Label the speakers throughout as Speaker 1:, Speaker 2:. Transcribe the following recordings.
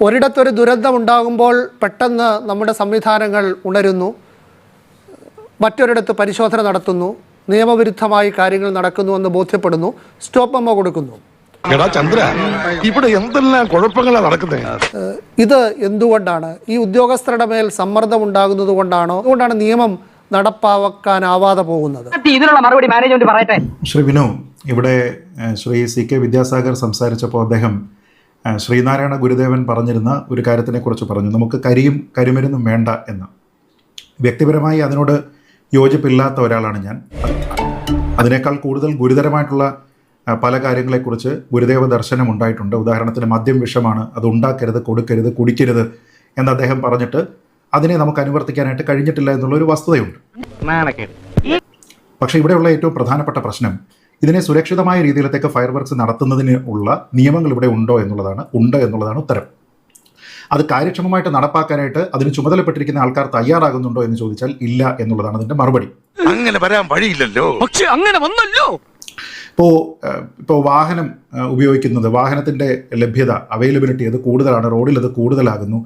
Speaker 1: ഒരിടത്തൊരു ദുരന്തമുണ്ടാകുമ്പോൾ പെട്ടെന്ന് നമ്മുടെ സംവിധാനങ്ങൾ ഉണരുന്നു, മറ്റൊരിടത്ത് പരിശോധന നടത്തുന്നു, നിയമവിരുദ്ധമായി കാര്യങ്ങൾ നടക്കുന്നുവെന്ന് ബോധ്യപ്പെടുന്നു, സ്റ്റോപ്പ് മെമ്മോ കൊടുക്കുന്നു.
Speaker 2: ഇവിടെ എന്തെല്ലാം കുഴപ്പങ്ങളാണ് നടക്കുന്നത്?
Speaker 1: ഇത് എന്തുകൊണ്ടാണ്? ഈ ഉദ്യോഗസ്ഥരുടെ മേൽ സമ്മർദ്ദം ഉണ്ടാകുന്നത് കൊണ്ടാണോ? അതുകൊണ്ടാണ് നിയമം നടപ്പാക്കാനാവാതെ പോകുന്നത്?
Speaker 3: ഇതിനുള്ള മറുപടി മാനേജ്മെന്റ് പറയട്ടെ.
Speaker 4: ശ്രീ വിനു, ഇവിടെ ശ്രീ CK വിദ്യാസാഗർ സംസാരിച്ചപ്പോൾ അദ്ദേഹം ശ്രീനാരായണ ഗുരുദേവൻ പറഞ്ഞിരുന്ന ഒരു കാര്യത്തിനെക്കുറിച്ച് പറഞ്ഞു, നമുക്ക് കരിമരുന്നും വേണ്ട എന്ന്. വ്യക്തിപരമായി അതിനോട് യോജിപ്പില്ലാത്ത ഒരാളാണ് ഞാൻ. അതിനേക്കാൾ കൂടുതൽ ഗുരുതരമായിട്ടുള്ള പല കാര്യങ്ങളെക്കുറിച്ച് ഗുരുദേവ ദർശനം ഉണ്ടായിട്ടുണ്ട്. ഉദാഹരണത്തിന് മദ്യം വിഷമാണ്, അത് ഉണ്ടാക്കരുത്, കൊടുക്കരുത്, കുടിക്കരുത് എന്ന് അദ്ദേഹം പറഞ്ഞിട്ട് അതിനെ നമുക്ക് അനുവർത്തിക്കാനായിട്ട് കഴിഞ്ഞിട്ടില്ല എന്നുള്ളൊരു വസ്തുതയുണ്ട്. പക്ഷേ ഇവിടെയുള്ള ഏറ്റവും പ്രധാനപ്പെട്ട പ്രശ്നം, ഇതിനെ സുരക്ഷിതമായ രീതിയിലത്തേക്ക് ഫയർ വർക്ക്സ് നടത്തുന്നതിന് ഉള്ള നിയമങ്ങൾ ഇവിടെ ഉണ്ട് എന്നുള്ളതാണ് ഉത്തരം. അത് കാര്യക്ഷമമായിട്ട് നടപ്പാക്കാനായിട്ട് അതിന് ചുമതലപ്പെട്ടിരിക്കുന്ന ആൾക്കാർ തയ്യാറാകുന്നുണ്ടോ എന്ന് ചോദിച്ചാൽ ഇല്ല എന്നുള്ളതാണ് അതിൻ്റെ മറുപടി.
Speaker 2: അങ്ങനെ വരാൻ വഴിയില്ലല്ലോ.
Speaker 3: പക്ഷെ അങ്ങനെ വന്നല്ലോ.
Speaker 4: ഇപ്പോൾ വാഹനം ഉപയോഗിക്കുന്നത്, വാഹനത്തിൻ്റെ ലഭ്യത, അവൈലബിലിറ്റി അത് കൂടുതലാണ്, റോഡിൽ അത് കൂടുതലാകുന്നു.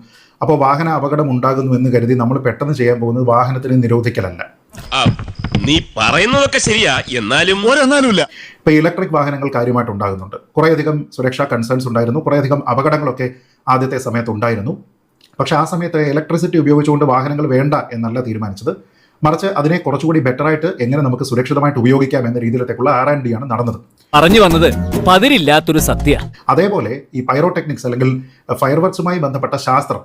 Speaker 4: അപ്പോൾ വാഹന അപകടം ഉണ്ടാകുന്നു എന്ന് കരുതി നമ്മൾ പെട്ടെന്ന് ചെയ്യാൻ പോകുന്നത് വാഹനത്തിനെ നിരോധിക്കലല്ല.
Speaker 5: നീ പറയുന്നതൊക്കെ ശരിയാ, എന്നാലും
Speaker 4: ഇപ്പോൾ ഇലക്ട്രിക് വാഹനങ്ങൾ കാര്യമായിട്ട് ഉണ്ടാകുന്നുണ്ട്. കുറേയധികം സുരക്ഷാ കൺസേൺസ് ഉണ്ടായിരുന്നു, കുറേയധികം അപകടങ്ങളൊക്കെ ആദ്യത്തെ സമയത്ത് ഉണ്ടായിരുന്നു. പക്ഷേ ആ സമയത്ത് ഇലക്ട്രിസിറ്റി ഉപയോഗിച്ചുകൊണ്ട് വാഹനങ്ങൾ വേണ്ട എന്നല്ല തീരുമാനിച്ചത്, മറിച്ച് അതിനെ കുറച്ചുകൂടി ബെറ്ററായിട്ട് എങ്ങനെ നമുക്ക് സുരക്ഷിതമായിട്ട് ഉപയോഗിക്കാം എന്ന രീതിയിലേക്കുള്ള R&D ആണ് നടന്നത്.
Speaker 6: പറഞ്ഞു വന്നത് പതിരില്ലാത്തൊരു സത്യ.
Speaker 4: അതേപോലെ ഈ പൈറോടെക്നിക്സ് അല്ലെങ്കിൽ ഫയർ വർക്സുമായി ബന്ധപ്പെട്ട ശാസ്ത്രം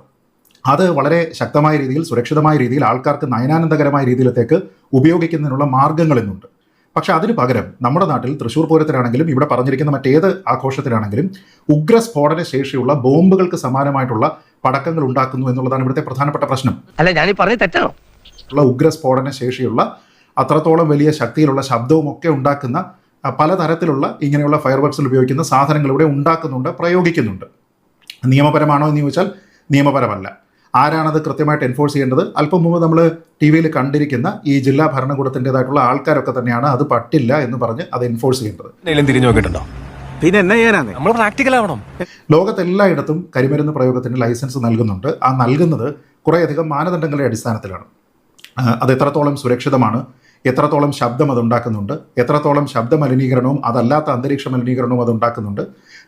Speaker 4: അത് വളരെ ശക്തമായ രീതിയിൽ, സുരക്ഷിതമായ രീതിയിൽ, ആൾക്കാർക്ക് നയനാനന്ദകരമായ രീതിയിലത്തേക്ക് ഉപയോഗിക്കുന്നതിനുള്ള മാർഗ്ഗങ്ങൾ ഇന്നുണ്ട്. പക്ഷേ അതിന് പകരം നമ്മുടെ നാട്ടിൽ തൃശ്ശൂർ പൂരത്തിനാണെങ്കിലും ഇവിടെ പറഞ്ഞിരിക്കുന്ന മറ്റേത് ആഘോഷത്തിനാണെങ്കിലും ഉഗ്രസ്ഫോടന ശേഷിയുള്ള ബോംബുകൾക്ക് സമാനമായിട്ടുള്ള പടക്കങ്ങൾ ഉണ്ടാക്കുന്നു എന്നുള്ളതാണ് ഇവിടുത്തെ പ്രധാനപ്പെട്ട പ്രശ്നം.
Speaker 3: അല്ല, ഞാൻ പറഞ്ഞത് തെറ്റാണോ?
Speaker 4: ഉഗ്രസ്ഫോടന ശേഷിയുള്ള അത്രത്തോളം വലിയ ശക്തിയിലുള്ള ശബ്ദവും ഒക്കെ ഉണ്ടാക്കുന്ന പലതരത്തിലുള്ള ഇങ്ങനെയുള്ള ഫയർ വർക്സിൽ ഉപയോഗിക്കുന്ന സാധനങ്ങൾ ഇവിടെ ഉണ്ടാക്കുന്നുണ്ട്, പ്രയോഗിക്കുന്നുണ്ട്. നിയമപരമാണോ എന്ന് ചോദിച്ചാൽ നിയമപരമല്ല. ആരാണത് കൃത്യമായിട്ട് എൻഫോഴ്സ് ചെയ്യേണ്ടത്? അല്പം മുമ്പ് നമ്മൾ TV-യിൽ കണ്ടിരിക്കുന്ന ഈ ജില്ലാ ഭരണകൂടത്തിൻ്റെതായിട്ടുള്ള ആൾക്കാരൊക്കെ തന്നെയാണ് അത് പറ്റില്ല എന്ന് പറഞ്ഞ് അത് എൻഫോഴ്സ് ചെയ്യേണ്ടത്.
Speaker 6: തിരിഞ്ഞു നോക്കിയിട്ടുണ്ടോ? പിന്നെ എന്നാ ചെയ്യാനാണ് നമ്മൾ പ്രാക്ടിക്കൽ ആവണം.
Speaker 4: ലോകത്തെല്ലായിടത്തും കരിമരുന്ന് പ്രയോഗത്തിന് ലൈസൻസ് നൽകുന്നുണ്ട്. ആ നൽകുന്നത് കുറേയധികം മാനദണ്ഡങ്ങളുടെ അടിസ്ഥാനത്തിലാണ്. അത് എത്രത്തോളം സുരക്ഷിതമാണ്, എത്രത്തോളം ശബ്ദം അതുണ്ടാക്കുന്നുണ്ട്, എത്രത്തോളം ശബ്ദ മലിനീകരണവും അതല്ലാത്ത അന്തരീക്ഷ മലിനീകരണവും അതുണ്ടാക്കുന്നുണ്ട്,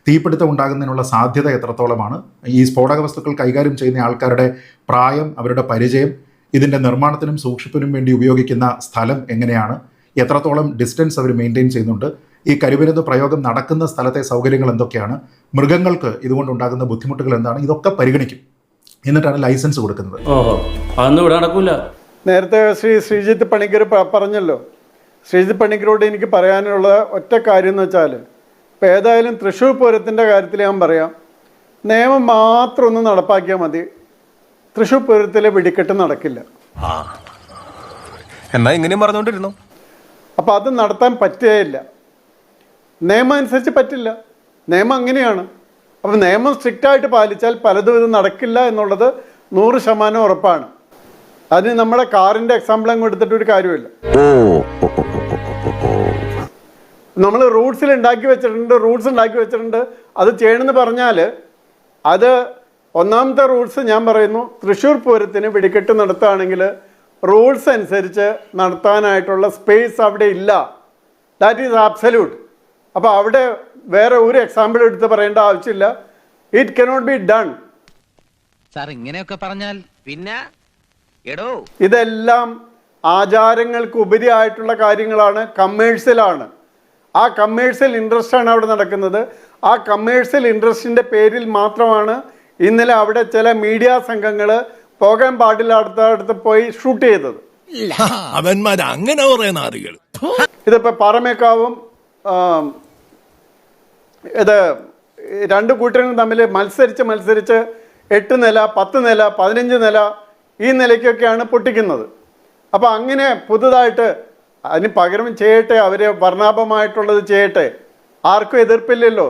Speaker 4: തീപിടുത്തം ഉണ്ടാകുന്നതിനുള്ള സാധ്യത എത്രത്തോളമാണ്, ഈ സ്ഫോടക വസ്തുക്കൾ കൈകാര്യം ചെയ്യുന്ന ആൾക്കാരുടെ പ്രായം, അവരുടെ പരിചയം, ഇതിൻ്റെ നിർമ്മാണത്തിനും സൂക്ഷിപ്പിനും വേണ്ടി ഉപയോഗിക്കുന്ന സ്ഥലം എങ്ങനെയാണ്, എത്രത്തോളം ഡിസ്റ്റൻസ് അവർ മെയിൻറ്റെയിൻ ചെയ്യുന്നുണ്ട്, ഈ കരിമരുന്ന് പ്രയോഗം നടക്കുന്ന സ്ഥലത്തെ സൗകര്യങ്ങൾ എന്തൊക്കെയാണ്, മൃഗങ്ങൾക്ക് ഇതുകൊണ്ടുണ്ടാകുന്ന ബുദ്ധിമുട്ടുകൾ എന്താണ്, ഇതൊക്കെ പരിഗണിക്കും. എന്നിട്ടാണ് ലൈസൻസ് കൊടുക്കുന്നത്.
Speaker 6: അതൊന്നും ഇവിടെ നടക്കൂല.
Speaker 7: നേരത്തെ ശ്രീജിത്ത് പണിക്കർ പറഞ്ഞല്ലോ. ശ്രീജിത്ത് പണിക്കരോട് എനിക്ക് പറയാനുള്ള ഒറ്റ കാര്യം എന്ന് വെച്ചാൽ, ഇപ്പോൾ ഏതായാലും തൃശ്ശൂർ പൂരത്തിൻ്റെ കാര്യത്തിൽ ഞാൻ പറയാം, നിയമം മാത്രം ഒന്ന് നടപ്പാക്കിയാൽ മതി, തൃശ്ശൂർ പൂരത്തിലെ വെടിക്കെട്ട് നടക്കില്ല.
Speaker 6: എന്നാ ഇങ്ങനെയും പറഞ്ഞുകൊണ്ടിരുന്നു.
Speaker 7: അപ്പോൾ അത് നടത്താൻ പറ്റുകയില്ല. നിയമം അനുസരിച്ച് പറ്റില്ല. നിയമം അങ്ങനെയാണ്. അപ്പോൾ നിയമം സ്ട്രിക്റ്റായിട്ട് പാലിച്ചാൽ പലതും ഇത് നടക്കില്ല എന്നുള്ളത് 100% ഉറപ്പാണ്. അതിന് നമ്മുടെ കാറിൻ്റെ എക്സാമ്പിൾ അങ്ങ് എടുത്തിട്ടൊരു കാര്യമില്ല. നമ്മൾ റൂട്ട്സ് ഉണ്ടാക്കി വെച്ചിട്ടുണ്ട്, അത് ചെയ്യണമെന്ന് പറഞ്ഞാൽ അത് ഒന്നാമത്തെ റൂൾസ് ഞാൻ പറയുന്നു, തൃശ്ശൂർ പൂരത്തിന് വെടിക്കെട്ട് നടത്തുകയാണെങ്കിൽ റൂൾസ് അനുസരിച്ച് നടത്താനായിട്ടുള്ള സ്പേസ് അവിടെ ഇല്ല. That is absolute. അപ്പോൾ അവിടെ വേറെ ഒരു എക്സാമ്പിൾ എടുത്ത് പറയേണ്ട ആവശ്യമില്ല. It cannot be done.
Speaker 3: Sir ഇങ്ങനെയൊക്കെ പറഞ്ഞാൽ പിന്നെ
Speaker 7: ഇതെല്ലാം ആചാരങ്ങൾക്ക് ഉപരിയായിട്ടുള്ള കാര്യങ്ങളാണ്, കമേഴ്സ്യലാണ്. ആ കമേഴ്സ്യൽ ഇൻട്രസ്റ്റാണ് അവിടെ നടക്കുന്നത്. ആ കമേഴ്സ്യൽ ഇൻട്രസ്റ്റിൻ്റെ പേരിൽ മാത്രമാണ് ഇന്നലെ അവിടെ ചില മീഡിയ സംഘങ്ങൾ പോകാൻ പാടില്ലാത്തടത്ത് പോയി ഷൂട്ട് ചെയ്തത്. ഇതിപ്പോൾ പാറമേക്കാവും ഇത് രണ്ട് കൂട്ടരും തമ്മിൽ മത്സരിച്ച് 8 നില, 10 നില, 15 നില ഈ നിലയ്ക്കൊക്കെയാണ് പൊട്ടിക്കുന്നത്. അപ്പോൾ അങ്ങനെ പുതുതായിട്ട് അതിന് പകരം ചെയ്യട്ടെ, അവർ വർണ്ണാഭമായിട്ടുള്ളത് ചെയ്യട്ടെ, ആർക്കും എതിർപ്പില്ലല്ലോ.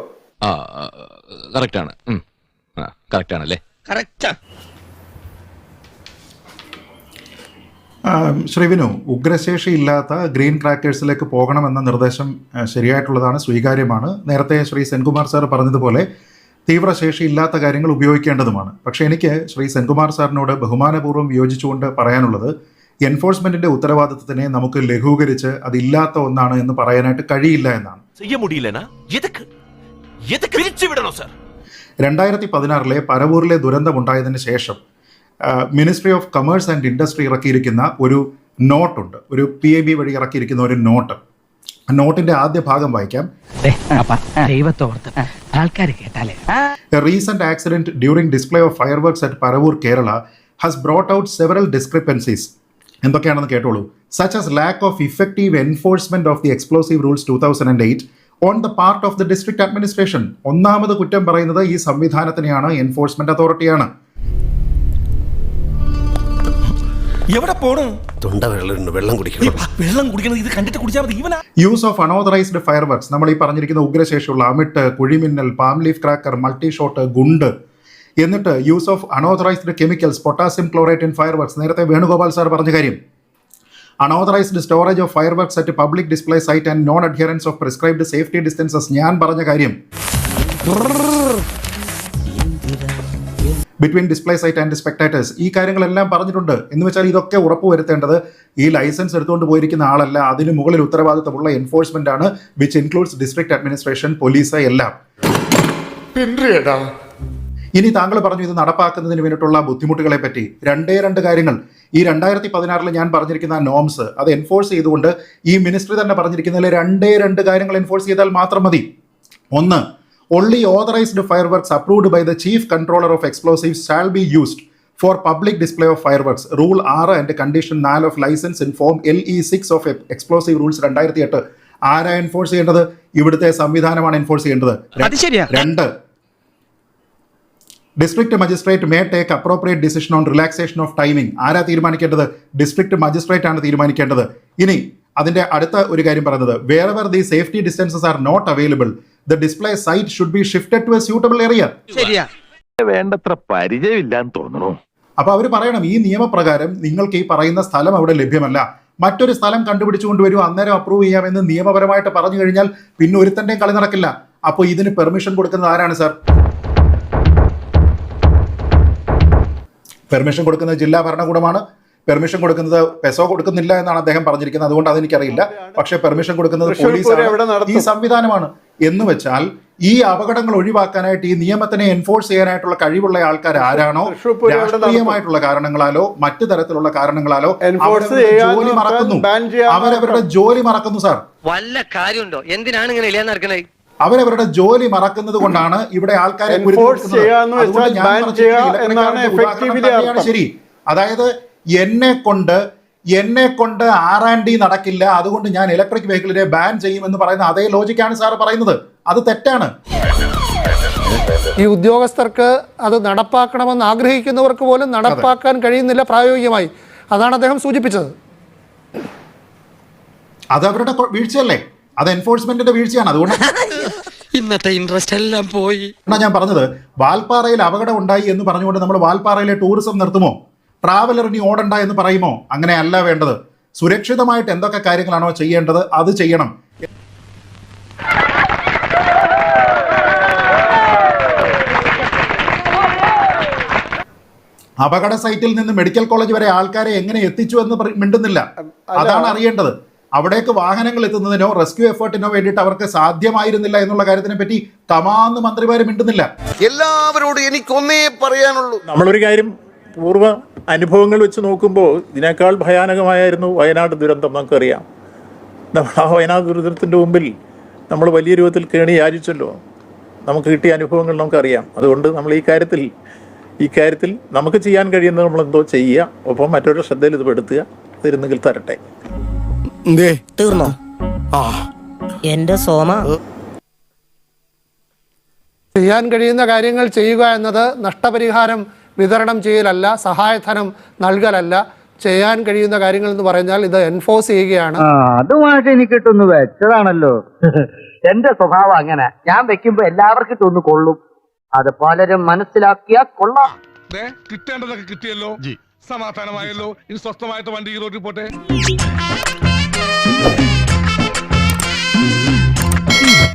Speaker 4: ശ്രീ വിനു, ഉഗ്രശേഷി ഇല്ലാത്ത ഗ്രീൻ ക്രാക്കേഴ്സിലേക്ക് പോകണമെന്ന നിർദ്ദേശം ശരിയായിട്ടുള്ളതാണ്, സ്വീകാര്യമാണ്. നേരത്തെ ശ്രീ സെൻകുമാർ സാർ പറഞ്ഞതുപോലെ തീവ്രശേഷി ഇല്ലാത്ത കാര്യങ്ങൾ ഉപയോഗിക്കേണ്ടതുമാണ്. പക്ഷേ എനിക്ക് ശ്രീ സെൻകുമാർ സാറിനോട് ബഹുമാനപൂർവ്വം യോജിച്ചുകൊണ്ട് പറയാനുള്ളത്, എൻഫോഴ്സ്മെന്റിന്റെ ഉത്തരവാദിത്തത്തിനെ നമുക്ക് ലഘൂകരിച്ച് അതില്ലാത്ത ഒന്നാണ് എന്ന് പറയാനായിട്ട് കഴിയില്ല എന്നാണ്. 2016 പരവൂരിലെ ദുരന്തമുണ്ടായതിനു ശേഷം ministry of commerce and industry ഇറക്കിയിരിക്കുന്ന ഒരു നോട്ടുണ്ട്, ഒരു PIB വഴി ഇറക്കിയിരിക്കുന്ന ഒരു നോട്ട്. നോട്ടിന്റെ ആദ്യ ഭാഗം വായിക്കാം. A recent accident during display of fireworks at Paravur, Kerala has brought out several discrepancies. എന്തൊക്കെയാണെന്ന് കേട്ടോളൂ. Such as lack of effective enforcement of the explosive rules 2008 on the part of the district administration. ഒന്നാമത് കുറ്റം പറയുന്നത് ഈ സംവിധാനത്തിനെയാണ്, enforcement അതോറിറ്റിയാണ്.
Speaker 6: എവിടെ പോണു?
Speaker 2: വെള്ളം കുടിക്കണം.
Speaker 6: വെള്ളം കുടിക്കണം, ഇത് കണ്ടിട്ട് കുടിച്ചാൽ മതി. ഇവനാ
Speaker 4: യൂസ് ഓഫ് അൺഓതറൈസ്ഡ് ഫയർവർക്സ്, നമ്മൾ ഈ പറഞ്ഞിരിക്കുന്ന ഉഗ്രശേഷിയുള്ള അമിട്ട്, കുഴിമിന്നൽ, palm leaf cracker, multi shot, ഗുണ്ട്. എന്നിട്ട് use of unauthorised chemicals, potassium chlorate in fireworks, നേരത്തെ വേണുഗോപാൽ സാർ പറഞ്ഞ കാര്യം. Unauthorised storage of fireworks at public display site and non adherence of prescribed safety distances, ഞാൻ പറഞ്ഞ കാര്യം. Between display site and spectators, ഈ കാര്യങ്ങളെല്ലാം പറഞ്ഞിട്ടുണ്ട്. എന്ന് വെച്ചാൽ ഇതൊക്കെ ഉറപ്പുവരുത്തേണ്ടത് ഈ ലൈസൻസ് എടുത്തുകൊണ്ട് പോയിരിക്കുന്ന ആളല്ല, അതിന് മുകളിൽ ഉത്തരവാദിത്തമുള്ള എൻഫോഴ്സ്മെന്റ് ആണ്, which includes district administration, police എല്ലാം. ഇനി താങ്കൾ പറഞ്ഞു ഇത് നടപ്പാക്കുന്നതിന് വേണ്ടിയിട്ടുള്ള ബുദ്ധിമുട്ടുകളെ പറ്റി. രണ്ട് കാര്യങ്ങൾ. ഈ 2016 ഞാൻ പറഞ്ഞിരിക്കുന്ന നോംസ് അത് എൻഫോഴ്സ് ചെയ്തുകൊണ്ട് ഈ മിനിസ്ട്രി തന്നെ പറഞ്ഞിരിക്കുന്നതിൽ രണ്ട് കാര്യങ്ങൾ എൻഫോഴ്സ് ചെയ്താൽ മാത്രം മതി. ഒന്ന്, only authorized fireworks approved by the chief controller of explosives shall be used for public display of fireworks. Rule 6 and condition 4 of license in form LE6 of explosive rules 2008. ആരാ enforce ചെയ്യേണ്ടത്? ഇവിടുത്തെ സംവിധാനമാണ് enforce ചെയ്യേണ്ടത്. 2, district magistrate may take appropriate decision on relaxation of timing. ആരാ തീരുമാനിക്കേണ്ടത്? District magistrate ആണ് തീരുമാനിക്കേണ്ടത്. ഇനി അതിന്റെ അടുത്ത ഒരു കാര്യം പറയുന്നത്, wherever the safety distances are not available, the display site should be shifted to a suitable area.
Speaker 3: ശരിയാ,
Speaker 2: വേണ്ടത്ര പരിചയമില്ലാന്ന് തോന്നുന്നു.
Speaker 4: അപ്പൊ അവർ പറയണം, ഈ നിയമപ്രകാരം നിങ്ങൾക്ക് ഈ പറയുന്ന സ്ഥലം അവിടെ ലഭ്യമല്ല, മറ്റൊരു സ്ഥലം കണ്ടുപിടിച്ചുകൊണ്ട് വരൂ, അന്നേരം അപ്രൂവ് ചെയ്യാമെന്ന് നിയമപരമായിട്ട് പറഞ്ഞു കഴിഞ്ഞാൽ പിന്നെ ഒരുത്തന്റെയും കളി നടക്കില്ല. അപ്പോൾ ഇതിന് പെർമിഷൻ കൊടുക്കുന്നത് ആരാണ് സാർ? പെർമിഷൻ കൊടുക്കുന്നത് ജില്ലാ ഭരണകൂടമാണ്. പെർമിഷൻ കൊടുക്കുന്നത് പെസോ കൊടുക്കുന്നില്ല എന്നാണ് അദ്ദേഹം പറഞ്ഞിരിക്കുന്നത്, അതുകൊണ്ട് അതെനിക്കറിയില്ല. പക്ഷേ പെർമിഷൻ കൊടുക്കുന്നത് പോലീസാണ്, ഈ സംവിധാനമാണ്. എന്ന് വെച്ചാൽ ഈ അപകടങ്ങൾ ഒഴിവാക്കാനായിട്ട് ഈ നിയമത്തിനെ എൻഫോഴ്സ് ചെയ്യാനായിട്ടുള്ള കഴിവുള്ള ആൾക്കാർ ആരാണോ, രാഷ്ട്രീയമായിട്ടുള്ള കാരണങ്ങളാലോ മറ്റു തരത്തിലുള്ള കാരണങ്ങളാലോ ജോലി മറക്കുന്നു, അവരവരുടെ ജോലി മറക്കുന്നു. സാർ,
Speaker 3: വല്ല കാര്യമുണ്ടോ? എന്തിനാണ് ഇങ്ങനെ ഇല്ലാന്ന് നടക്കണേ?
Speaker 4: അവരവരുടെ ജോലി മറക്കുന്നത് കൊണ്ടാണ് ഇവിടെ ആൾക്കാരെ ശരി. അതായത് എന്നെ കൊണ്ട് R&D നടക്കില്ല, അതുകൊണ്ട് ഞാൻ ഇലക്ട്രിക് വെഹിക്കിളിനെ ബാൻ ചെയ്യുമെന്ന് പറയുന്ന അതേ ലോജിക്കാണ് സാർ പറയുന്നത്. അത് തെറ്റാണ്.
Speaker 1: ഈ ഉദ്യോഗസ്ഥർക്ക് അത് നടപ്പാക്കണമെന്ന് ആഗ്രഹിക്കുന്നവർക്ക് പോലും നടപ്പാക്കാൻ കഴിയുന്നില്ല പ്രായോഗികമായി. അതാണ് അദ്ദേഹം സൂചിപ്പിച്ചത്.
Speaker 4: അത് അവരുടെ വീഴ്ചയല്ലേ? അത് എൻഫോഴ്സ്മെന്റിന്റെ വീഴ്ചയാണ്. അതുകൊണ്ട്
Speaker 3: ഇന്നത്തെ ഇൻട്രസ്റ്റ് എല്ലാം പോയി.
Speaker 4: ഞാൻ പറഞ്ഞത്, വാൽപ്പാറയിൽ അപകടം ഉണ്ടായി എന്ന് പറഞ്ഞുകൊണ്ട് നമ്മൾ വാൽപ്പാറയിലെ ടൂറിസം നിർത്തുമോ? ട്രാവലർ ഇനി ഓടണ്ട എന്ന് പറയുമോ? അങ്ങനെയല്ല വേണ്ടത്. സുരക്ഷിതമായിട്ട് എന്തൊക്കെ കാര്യങ്ങളാണോ ചെയ്യേണ്ടത് അത് ചെയ്യണം. അപകട സൈറ്റിൽ നിന്ന് മെഡിക്കൽ കോളേജ് വരെ ആൾക്കാരെ എങ്ങനെ എത്തിച്ചു എന്ന് മിണ്ടുന്നില്ല. അതാണ് അറിയേണ്ടത്. അവിടേക്ക് വാഹനങ്ങൾ എത്തുന്നതിനോ റെസ്ക്യൂ എഫേർട്ടിനോ വേണ്ടിയിട്ട് അവർക്ക് സാധ്യമായിരുന്നില്ല എന്നുള്ള കാര്യത്തിനെ പറ്റി കമാന്ന് മന്ത്രിമാര് മിണ്ടുന്നില്ല.
Speaker 2: എല്ലാവരോടും എനിക്കൊന്നേ പറയാനുള്ളൂ.
Speaker 8: നമ്മളൊരു കാര്യം പൂർവ്വ അനുഭവങ്ങൾ വെച്ച് നോക്കുമ്പോൾ ഇതിനേക്കാൾ ഭയാനകമായിരുന്നു വയനാട് ദുരന്തം. നമുക്കറിയാം, നമ്മൾ ആ വയനാട് ദുരന്തത്തിൻ്റെ മുമ്പിൽ നമ്മൾ വലിയ രൂപത്തിൽ കേണി യാചിച്ചല്ലോ. നമുക്ക് കിട്ടിയ അനുഭവങ്ങൾ നമുക്കറിയാം. അതുകൊണ്ട് നമ്മൾ ഈ കാര്യത്തിൽ നമുക്ക് ചെയ്യാൻ കഴിയുന്നത് നമ്മളെന്തോ ചെയ്യുക, ഒപ്പം മറ്റൊരു ശ്രദ്ധയിൽ ഇത് പെടുത്തുക. തരുന്നെങ്കിൽ തരട്ടെ.
Speaker 9: തീർന്നോ? എന്റെ സോമ,
Speaker 1: ചെയ്യാൻ കഴിയുന്ന കാര്യങ്ങൾ ചെയ്യുക എന്നത് നഷ്ടപരിഹാരം വിതരണം ചെയ്യലല്ല, സഹായധനം നൽകലല്ല. ചെയ്യാൻ കഴിയുന്ന കാര്യങ്ങൾ എന്ന് പറഞ്ഞാൽ ഇത് എൻഫോഴ്സ് ചെയ്യുകയാണ്.
Speaker 3: അതുമായിട്ട് എനിക്ക് ഇട്ടൊന്ന് വെച്ചതാണല്ലോ. എന്റെ സ്വഭാവം അങ്ങനെ, ഞാൻ വെക്കുമ്പോ എല്ലാവർക്കും ഇട്ടൊന്ന് കൊള്ളും. അത് പലരും മനസ്സിലാക്കിയാൽ കൊള്ളാം.
Speaker 2: കിട്ടേണ്ടതൊക്കെ കിട്ടിയല്ലോ, സമാധാനമായല്ലോ. ഇനി സ്വസ്ഥമായിട്ട് വണ്ടി റോഡിൽ പോട്ടെ.